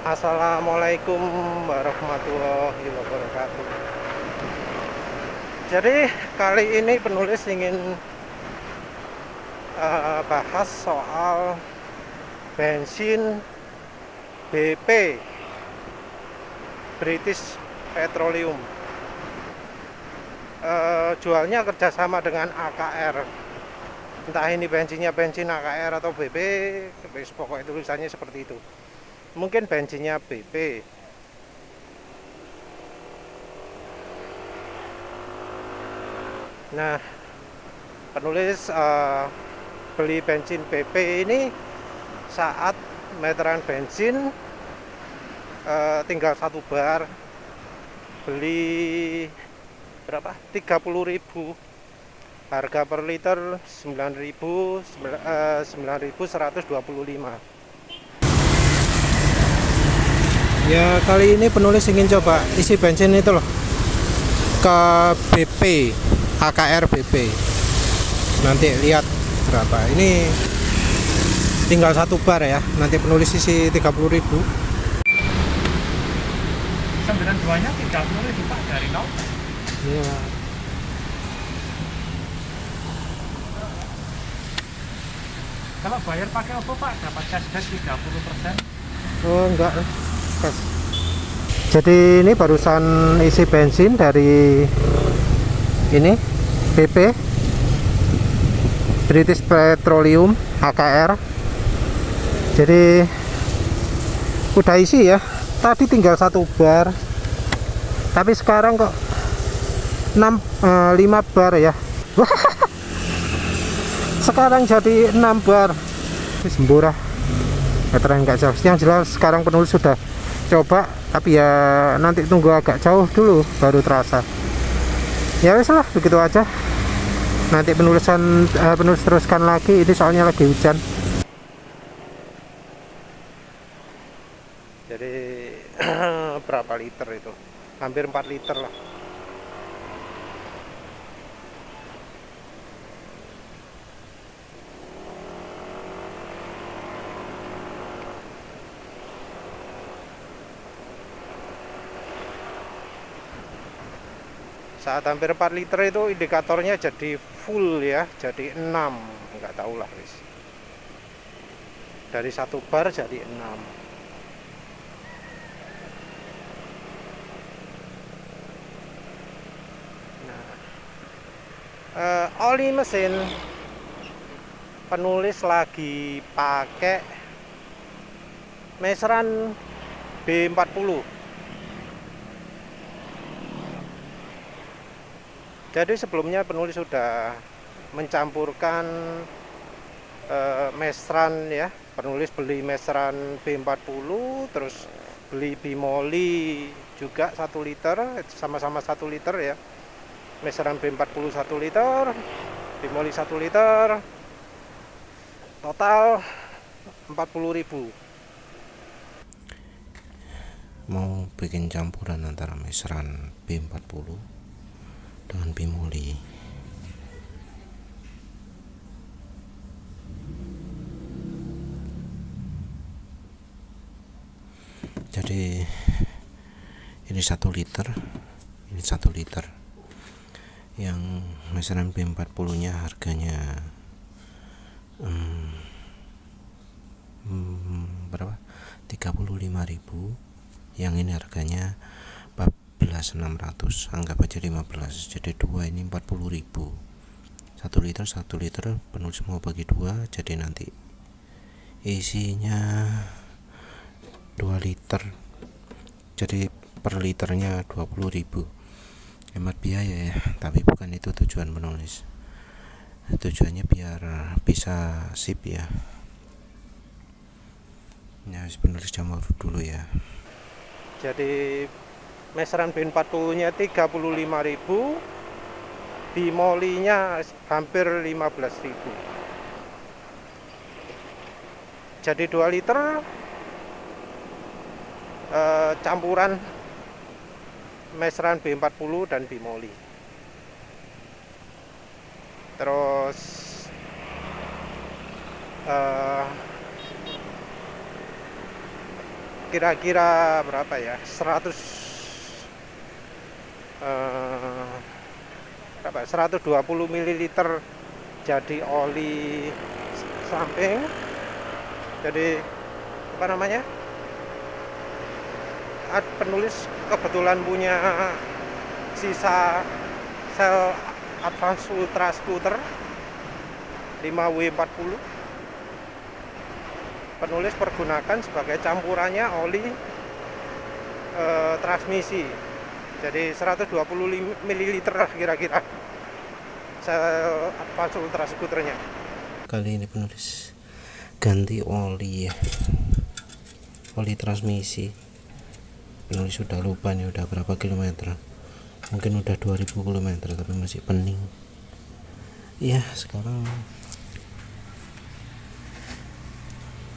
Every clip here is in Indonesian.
Assalamualaikum warahmatullahi wabarakatuh. Jadi kali ini penulis ingin bahas soal bensin BP, British Petroleum. Jualnya kerjasama dengan AKR. Entah ini bensinnya bensin AKR atau BP, pokoknya tulisannya seperti itu. Mungkin bensinnya BP. Nah, penulis beli bensin BP ini saat meteran bensin tinggal 1 bar, beli berapa? 30.000. Harga per liter 9.125. Ya, kali ini penulis ingin coba isi bensin itu loh ke BP, AKR BP. Nanti lihat berapa. Ini tinggal 1 bar ya. Nanti penulis isi 30.000. 92-nya 30.000 Pak dari nol. Iya. Kalau bayar pakai apa Pak? Dapat cashback 30%. Oh, enggak. Jadi ini barusan isi bensin dari ini BP, British Petroleum AKR. Jadi udah isi ya. Tadi tinggal 1 bar. Tapi sekarang kok 5 bar ya. Sekarang jadi 6 bar. Sembura. Meteran nggak jauh. Yang jelas sekarang penulis sudah coba, tapi ya nanti tunggu agak jauh dulu baru terasa. Ya wes lah, begitu aja. Nanti penulis teruskan lagi. Ini soalnya lagi hujan. Jadi berapa liter itu? Hampir 4 liter lah. Saat hampir 4 liter itu indikatornya jadi full ya, jadi 6, nggak tahu lah wis. Dari 1 bar jadi 6. Oli mesin penulis lagi pakai meseran B40. Jadi sebelumnya penulis sudah mencampurkan mesran ya. Penulis beli mesran B40, terus beli bimoli juga 1 liter, sama-sama 1 liter ya. Mesran B40 1 liter, bimoli 1 liter, total 40.000. Mau bikin campuran antara mesran B40 dengan bimoli. Jadi ini 1 liter, ini 1 liter. Yang meseran B40 nya harganya berapa? 35.000. Yang ini harganya 14.600, anggap aja 15. Jadi 2 ini 40.000. 1 liter penulis mau bagi 2, jadi nanti isinya 2 liter. Jadi per liternya 20.000. Hemat biaya ya, tapi bukan itu tujuan penulis. Tujuannya biar bisa sip ya. Ya, penulis campur dulu ya. Jadi meseran B40 nya 35.000, bimolinya hampir 15.000. Jadi 2 liter campuran meseran B40 dan bimoli. Terus kira-kira berapa ya, 100 berapa 120 ml jadi oli samping. Jadi apa namanya, penulis kebetulan punya sisa sel Advance Ultra Scooter 5W40. Penulis pergunakan sebagai campurannya oli transmisi. Jadi 120 ml kira-kira sel Advance Ultra Scooternya. Kali ini penulis ganti oli ya, oli transmisi. Penulis sudah lupa nih udah berapa kilometer, mungkin udah 2000 km tapi masih pening ya. Sekarang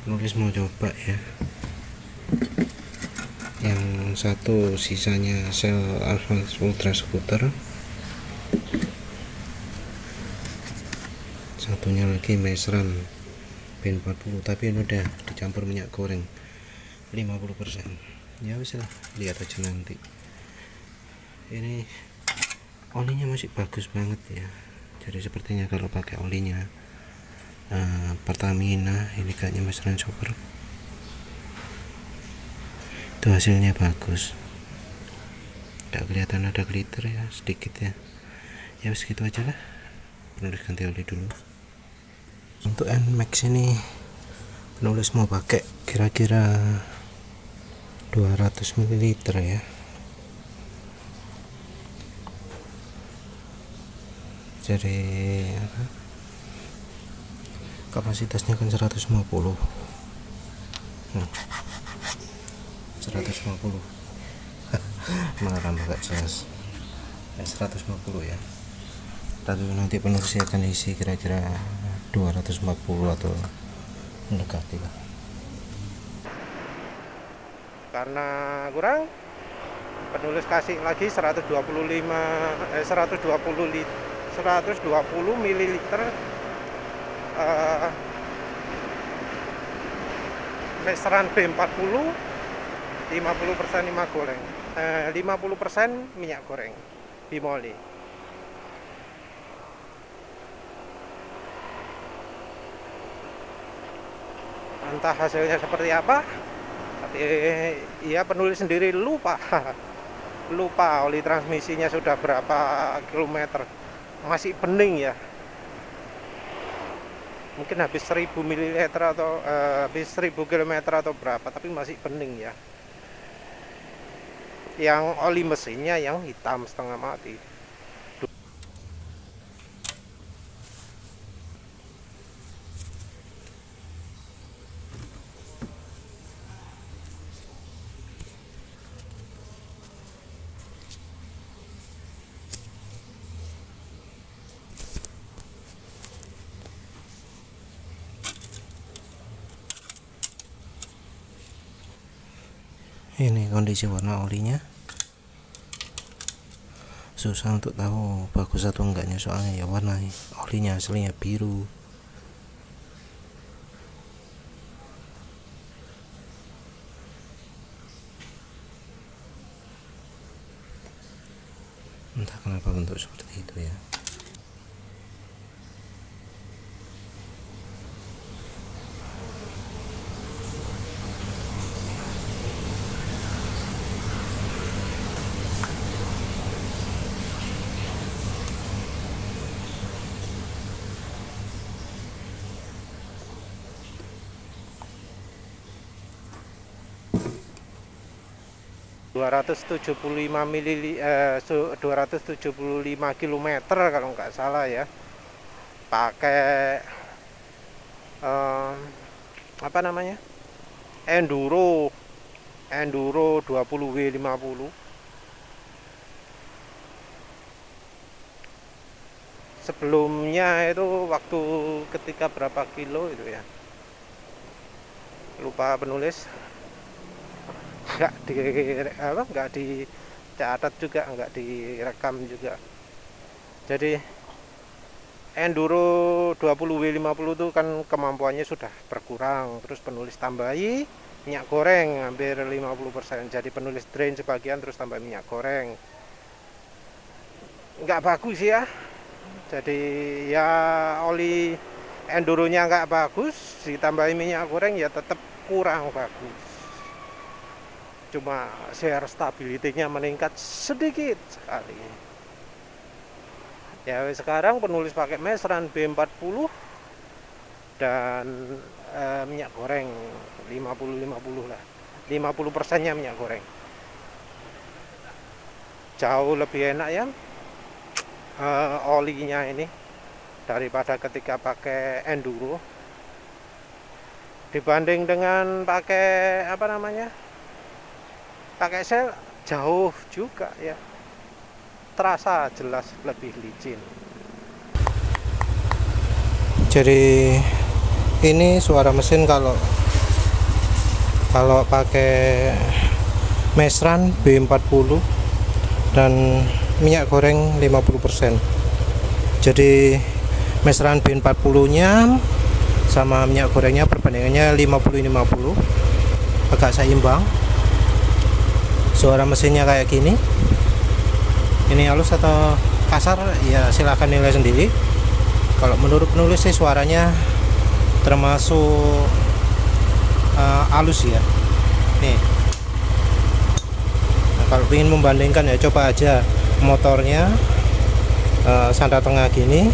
penulis mau coba ya, yang satu sisanya sel Advance Ultra Scooter, satunya lagi Mesran B40, tapi ini udah dicampur minyak goreng 50%. Ya wis lah, lihat aja nanti. Ini olinya masih bagus banget ya, jadi sepertinya kalau pakai olinya Pertamina, ini kayaknya Mesran Super, itu hasilnya bagus, gak kelihatan ada glitter ya, sedikit ya. Ya wis gitu aja lah, penulis ganti oli dulu. Untuk NMAX ini penulis mau pakai kira-kira 200 ml ya. Jadi kapasitasnya kan 150. 150 malah tambah gak jelas ya, 150 ya. Tapi nanti penulis akan isi kira-kira 240 atau mendekati lah. Karena kurang, penulis kasih lagi 120 ml Mesran B40, 50% minyak goreng, 50% minyak goreng bimoli. Entah hasilnya seperti apa, tapi ya penulis sendiri lupa oli transmisinya sudah berapa kilometer, masih bening ya. Mungkin habis 1000 ml atau habis 1000 km atau berapa, tapi masih bening ya. Yang oli mesinnya yang hitam setengah mati. Ini kondisi warna olinya, susah untuk tahu bagus atau enggaknya, soalnya ya warna olinya aslinya biru. Entah kenapa bentuk seperti itu ya. ...275 km kalau nggak salah ya, pakai apa namanya, enduro 20W50. Sebelumnya itu waktu ketika berapa kilo itu ya, lupa penulis, nggak dicatat juga, nggak direkam juga. Jadi enduro 20W50 itu kan kemampuannya sudah berkurang, terus penulis tambahi minyak goreng hampir 50%. Jadi penulis drain sebagian terus tambah minyak goreng. Nggak bagus ya. Jadi ya oli enduronya nggak bagus, ditambahin minyak goreng ya tetap kurang bagus. Cuma share stability-nya meningkat sedikit sekali. Ya sekarang penulis pakai Mesran B40 dan minyak goreng 50-50 lah. 50%-nya minyak goreng. Jauh lebih enak ya olinya ini daripada ketika pakai enduro. Dibanding dengan pakai apa namanya? Pakai sel jauh juga ya. Terasa jelas lebih licin. Jadi ini suara mesin kalau pakai Mesran B40 dan minyak goreng 50%. Jadi Mesran B40 nya sama minyak gorengnya perbandingannya 50-50, agak seimbang. Suara mesinnya kayak gini. Ini halus atau kasar ya silahkan nilai sendiri. Kalau menurut penulis sih suaranya termasuk halus ya. Nih. Nah, kalau ingin membandingkan ya coba aja motornya sandar tengah gini.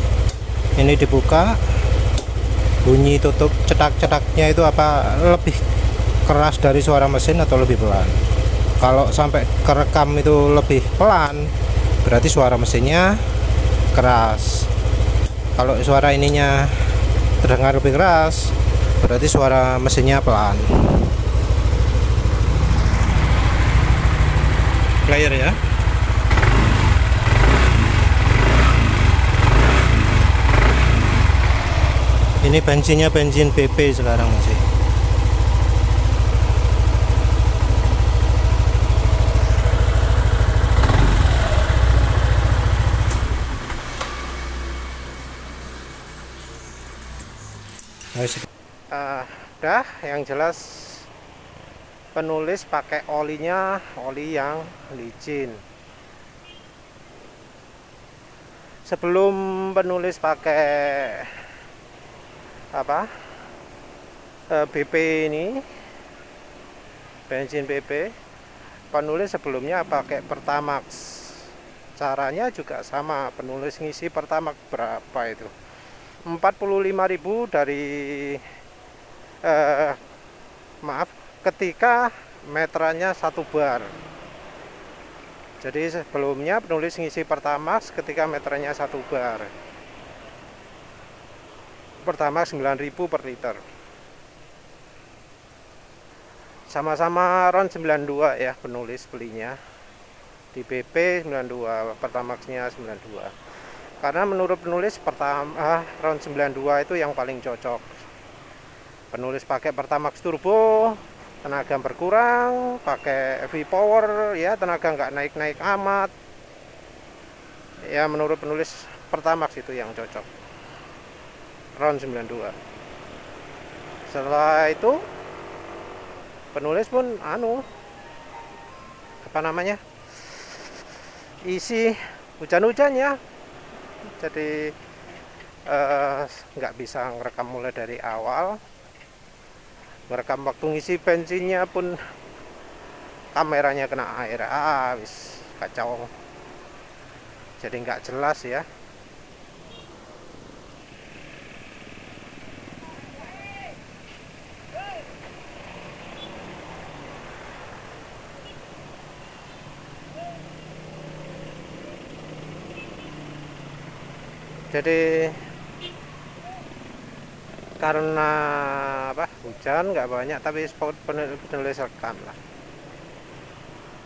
Ini dibuka, bunyi tutup cetak-cetaknya itu apa lebih keras dari suara mesin atau lebih pelan? Kalau sampai kerekam itu lebih pelan, berarti suara mesinnya keras. Kalau suara ininya terdengar lebih keras, berarti suara mesinnya pelan. Player ya. Ini bensinnya bensin BP sekarang masih. Udah, yang jelas penulis pakai olinya oli yang licin. Sebelum penulis pakai apa BP ini, bensin BP, penulis sebelumnya pakai Pertamax. Caranya juga sama, penulis ngisi Pertamax berapa itu, 45.000 dari ketika meterannya 1 bar. Jadi sebelumnya penulis ngisi Pertamax ketika meterannya 1 bar. Pertamax 9.000 per liter. Sama-sama RON 92 ya penulis belinya. Di BP 92, Pertamaxnya 92. Karena menurut penulis RON 92 itu yang paling cocok. Penulis pakai Pertamax turbo, tenaga berkurang, pakai V-Power ya tenaga nggak naik-naik amat. Ya menurut penulis Pertamax itu yang cocok, RON 92. Setelah itu penulis pun isi hujan-hujan ya. Jadi nggak bisa ngerekam mulai dari awal. Ngerekam waktu ngisi bensinnya pun kameranya kena air, wis kacau. Jadi nggak jelas ya. Jadi karena hujan nggak banyak, tapi penulis rekam lah.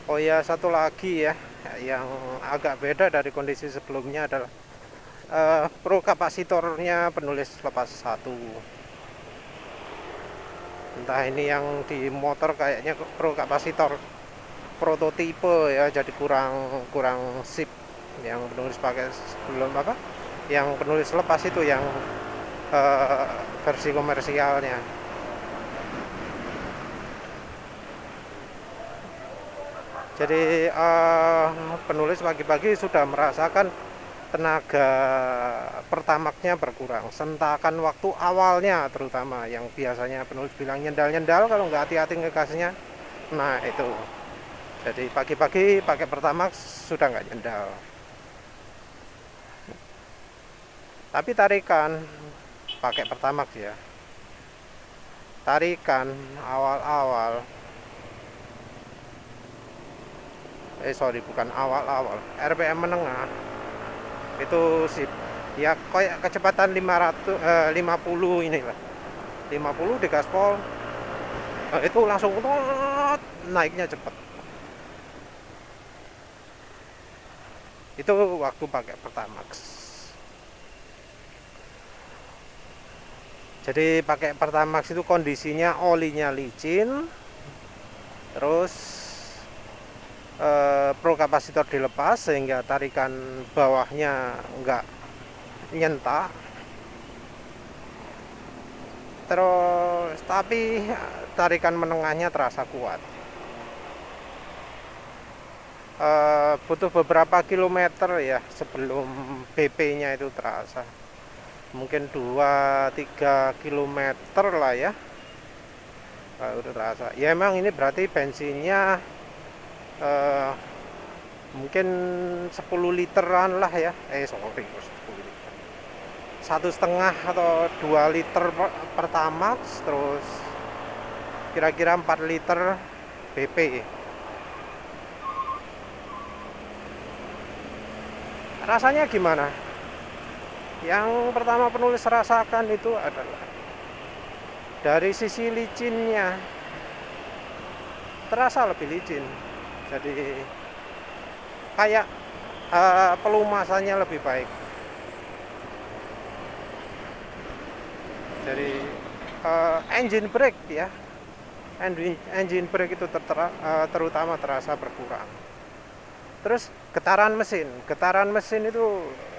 Oh ya, satu lagi ya yang agak beda dari kondisi sebelumnya adalah pro kapasitornya penulis lepas 1. Entah ini yang di motor kayaknya pro kapasitor prototipe ya, jadi kurang sip. Yang penulis pakai sebelum yang penulis lepas itu yang versi komersialnya. Jadi penulis pagi-pagi sudah merasakan tenaga Pertamax-nya berkurang, sentakan waktu awalnya terutama yang biasanya penulis bilang nyendal-nyendal kalau nggak hati-hati ngegasnya. Nah itu, jadi pagi-pagi pakai Pertamax sudah nggak nyendal. Tapi tarikan pakai Pertamax ya, tarikan awal-awal, bukan awal-awal, RPM menengah itu sip ya, kayak kecepatan 50 inilah, 50 di gaspol, itu langsung naiknya cepat. Itu waktu pakai Pertamax. Jadi pakai Pertamax itu kondisinya olinya licin, terus pro kapasitor dilepas sehingga tarikan bawahnya enggak nyentak, terus tapi tarikan menengahnya terasa kuat. Butuh beberapa kilometer ya sebelum BP nya itu terasa, mungkin 2-3 kilometer lah ya udah terasa ya. Emang ini berarti bensinnya mungkin 10 literan lah ya, 10 liter, 1,5 atau 2 liter Pertamax, terus kira-kira 4 liter BP. Rasanya gimana? Yang pertama penulis rasakan itu adalah dari sisi licinnya, terasa lebih licin. Jadi kayak pelumasannya lebih baik. Jadi engine brake ya, engine brake itu terutama terasa berkurang. Terus getaran mesin itu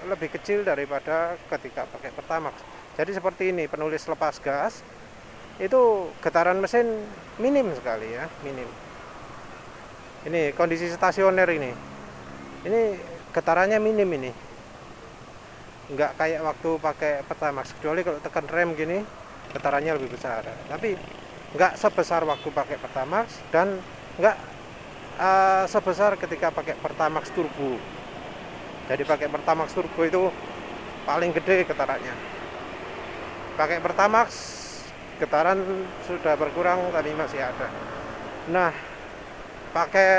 lebih kecil daripada ketika pakai Pertamax. Jadi seperti ini, penulis lepas gas itu getaran mesin minim sekali ya, minim. Ini kondisi stasioner ini getarannya minim, ini nggak kayak waktu pakai Pertamax, kecuali kalau tekan rem gini getarannya lebih besar, tapi nggak sebesar waktu pakai Pertamax dan nggak sebesar ketika pakai Pertamax turbo. Jadi pakai Pertamax turbo itu paling gede getarannya. Pakai Pertamax getaran sudah berkurang tapi masih ada. Nah, pakai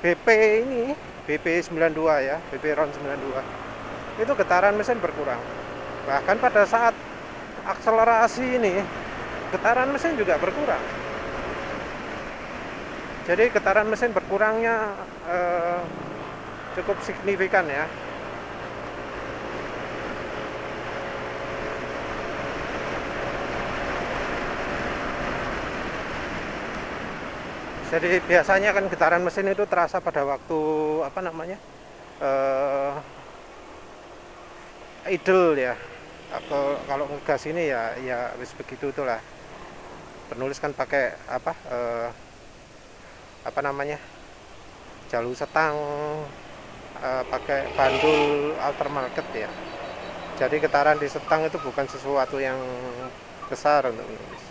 BP ini, BP 92 ya, BP RON 92, itu getaran mesin berkurang. Bahkan pada saat akselerasi ini getaran mesin juga berkurang. Jadi getaran mesin berkurangnya cukup signifikan ya. Jadi biasanya kan getaran mesin itu terasa pada waktu idle ya. Atau kalau ngegas ini ya wis begitu itulah. Penulis kan pakai jalur setang, pakai bandul aftermarket ya. Jadi getaran di setang itu bukan sesuatu yang besar untuk menulis.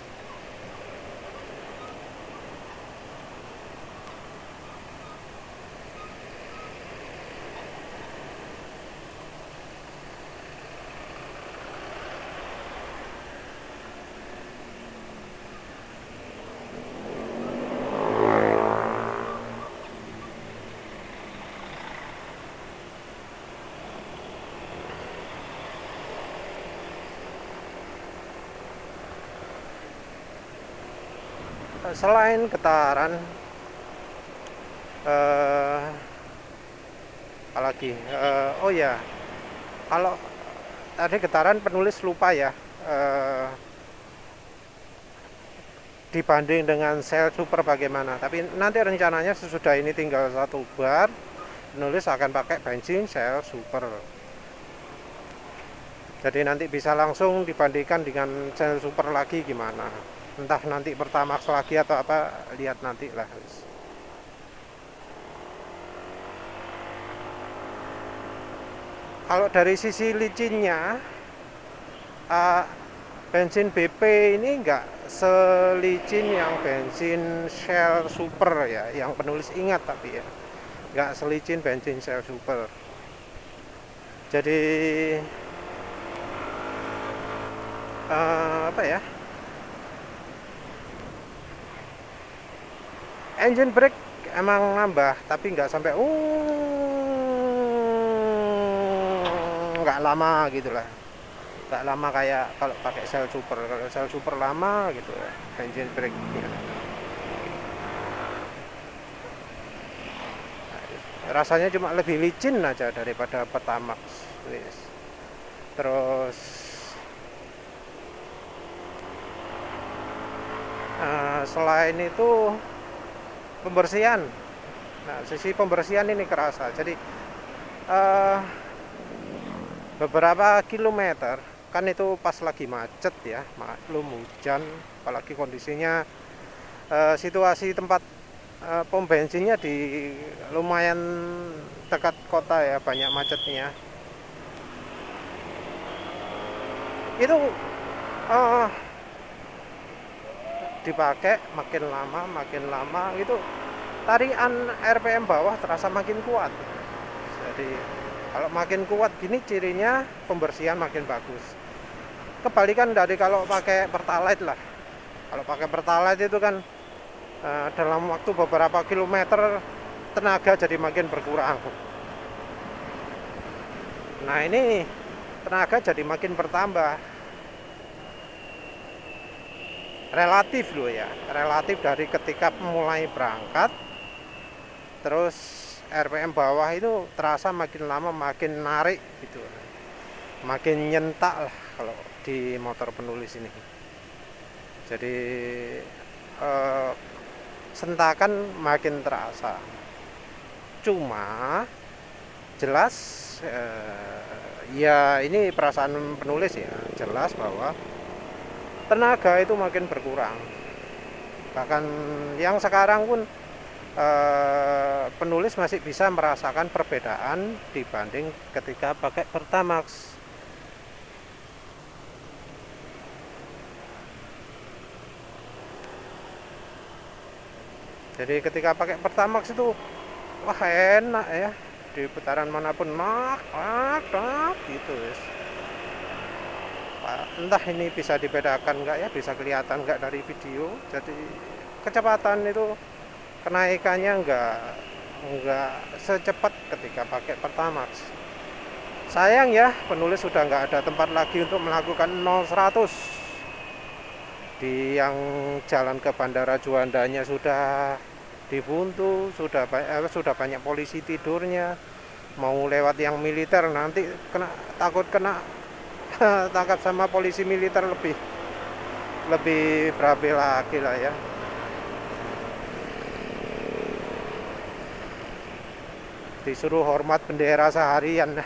Selain getaran, apalagi oh ya, kalau tadi getaran penulis lupa ya, dibanding dengan sel super bagaimana. Tapi nanti rencananya sesudah ini tinggal 1 bar, penulis akan pakai bensin sel super. Jadi nanti bisa langsung dibandingkan dengan sel super lagi gimana. Entah nanti Pertamax lagi atau apa, lihat nanti lah. kalau dari sisi licinnya, bensin BP ini enggak selicin yang bensin Shell Super ya, yang penulis ingat, tapi ya enggak selicin bensin Shell Super. Jadi apa ya, engine brake emang nambah, tapi nggak sampai nggak lama gitu lah, nggak lama kayak kalau pakai Shell Super. Kalau Shell Super lama gitu ya engine brake nya. Rasanya cuma lebih licin aja daripada Pertamax. Terus selain itu pembersihan, nah sisi pembersihan ini kerasa. Jadi beberapa kilometer kan itu pas lagi macet ya, maklum hujan, apalagi kondisinya situasi tempat pom bensinnya di lumayan dekat kota ya, banyak macetnya. Itu dipakai makin lama itu tarian RPM bawah terasa makin kuat. Jadi kalau makin kuat gini cirinya pembersihan makin bagus. Kebalikan dari kalau pakai Pertalite lah. Kalau pakai Pertalite itu kan dalam waktu beberapa kilometer tenaga jadi makin berkurang. Nah ini tenaga jadi makin bertambah. Relatif loh ya, relatif dari ketika mulai berangkat, terus RPM bawah itu terasa makin lama makin narik gitu, makin nyentak lah kalau di motor penulis ini. Jadi sentakan makin terasa. Cuma jelas ya ini perasaan penulis ya, jelas bahwa tenaga itu makin berkurang. Bahkan yang sekarang pun penulis masih bisa merasakan perbedaan dibanding ketika pakai Pertamax. Jadi ketika pakai Pertamax itu wah enak ya, di putaran manapun nak gitu ya. Entah ini bisa dibedakan enggak ya, bisa kelihatan enggak dari video. Jadi kecepatan itu kenaikannya enggak secepat ketika pakai Pertamax. Sayang ya, penulis sudah enggak ada tempat lagi untuk melakukan 0-100. Di yang jalan ke Bandara Juandanya sudah dibuntu, sudah banyak polisi tidurnya. Mau lewat yang militer nanti takut kena tangkap sama polisi militer, lebih berabe lagi lah ya. Disuruh hormat bendera seharian.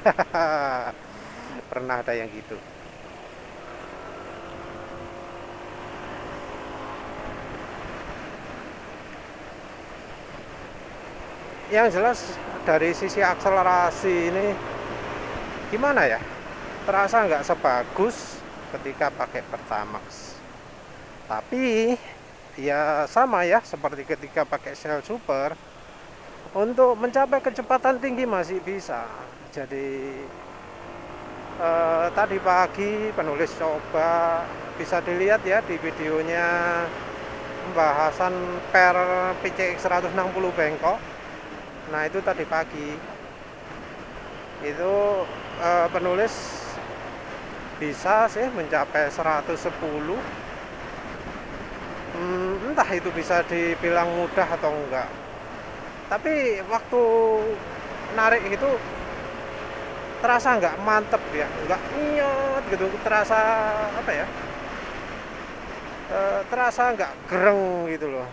Pernah ada yang gitu. Yang jelas dari sisi akselerasi ini gimana ya, terasa nggak sebagus ketika pakai Pertamax. Tapi ya sama ya seperti ketika pakai Shell Super, untuk mencapai kecepatan tinggi masih bisa. Jadi tadi pagi penulis coba, bisa dilihat ya di videonya pembahasan per PCX 160 bengkok. Nah itu tadi pagi itu penulis bisa sih mencapai 110. Entah itu bisa dibilang mudah atau enggak, tapi waktu narik itu terasa enggak mantep ya, enggak nyot gitu, terasa apa ya, terasa enggak gereng gitu loh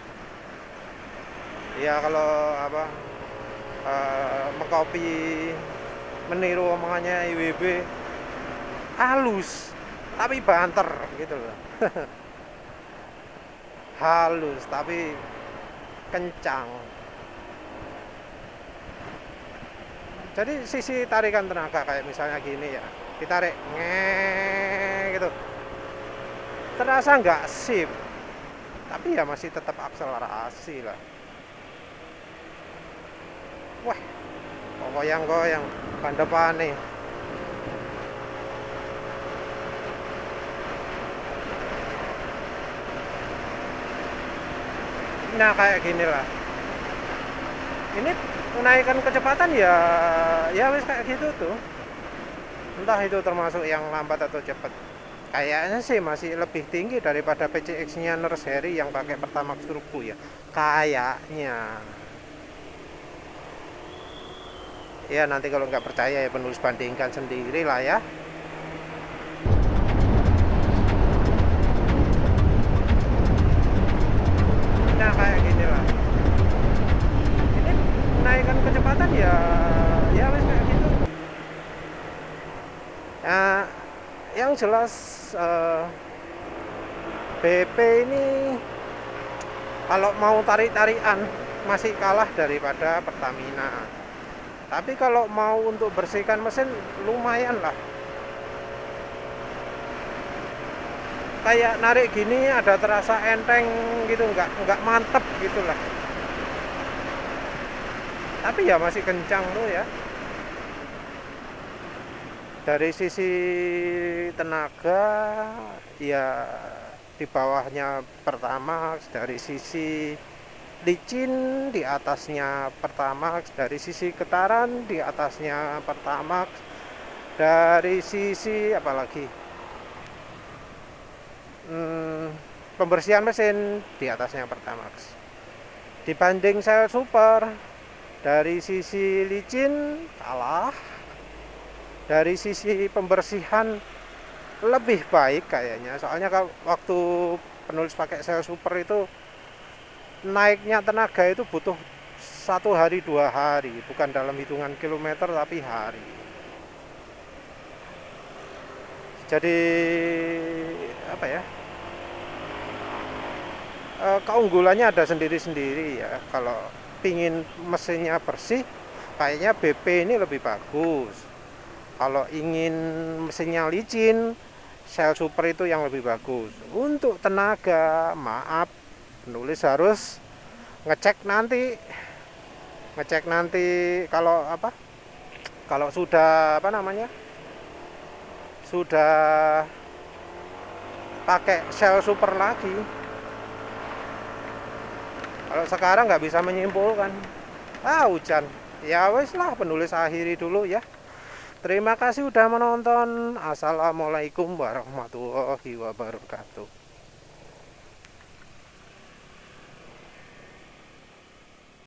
ya. Kalau apa mengcopy, meniru omongannya IWB, halus tapi banter gitu loh. Halus tapi kencang. Jadi sisi tarikan tenaga kayak misalnya gini ya, ditarik gitu, terasa nggak sip, tapi ya masih tetap akselerasi lah. Wah, kok goyang-goyang ban depan nih. Nah kayak gini lah, ini menaikkan kecepatan ya wis kayak gitu tuh, entah itu termasuk yang lambat atau cepat. Kayaknya sih masih lebih tinggi daripada PCX-nya Nurse Harry yang pakai Pertamax Turbo ya, kayaknya. Ya nanti kalau nggak percaya ya penulis bandingkan sendiri lah ya. Nah kayak gini lah, ini menaikkan kecepatan ya wis kayak gitu. Nah yang jelas BP ini kalau mau tarik-tarikan masih kalah daripada Pertamina. Tapi kalau mau untuk bersihkan mesin lumayan lah. Kayak narik gini ada terasa enteng gitu, nggak mantep gitu lah. Tapi ya masih kencang tuh ya. Dari sisi tenaga ya di bawahnya Pertamax, dari sisi licin di atasnya Pertamax, dari sisi getaran di atasnya Pertamax, dari sisi apalagi pembersihan mesin di atasnya Pertamax. Dibanding Shell Super, dari sisi licin kalah, dari sisi pembersihan lebih baik kayaknya. Soalnya kalau waktu penulis pakai Shell Super itu naiknya tenaga itu butuh 1 hari 2 hari, bukan dalam hitungan kilometer tapi hari. Jadi apa ya, keunggulannya ada sendiri-sendiri ya. Kalau pingin mesinnya bersih kayaknya BP ini lebih bagus. Kalau ingin mesinnya licin, Shell Super itu yang lebih bagus. Untuk tenaga, maaf, penulis harus ngecek nanti kalau sudah sudah pakai Shell Super lagi. Kalau sekarang nggak bisa menyimpulkan. Hujan. Ya wes lah, penulis akhiri dulu ya. Terima kasih udah menonton. Assalamualaikum warahmatullahi wabarakatuh.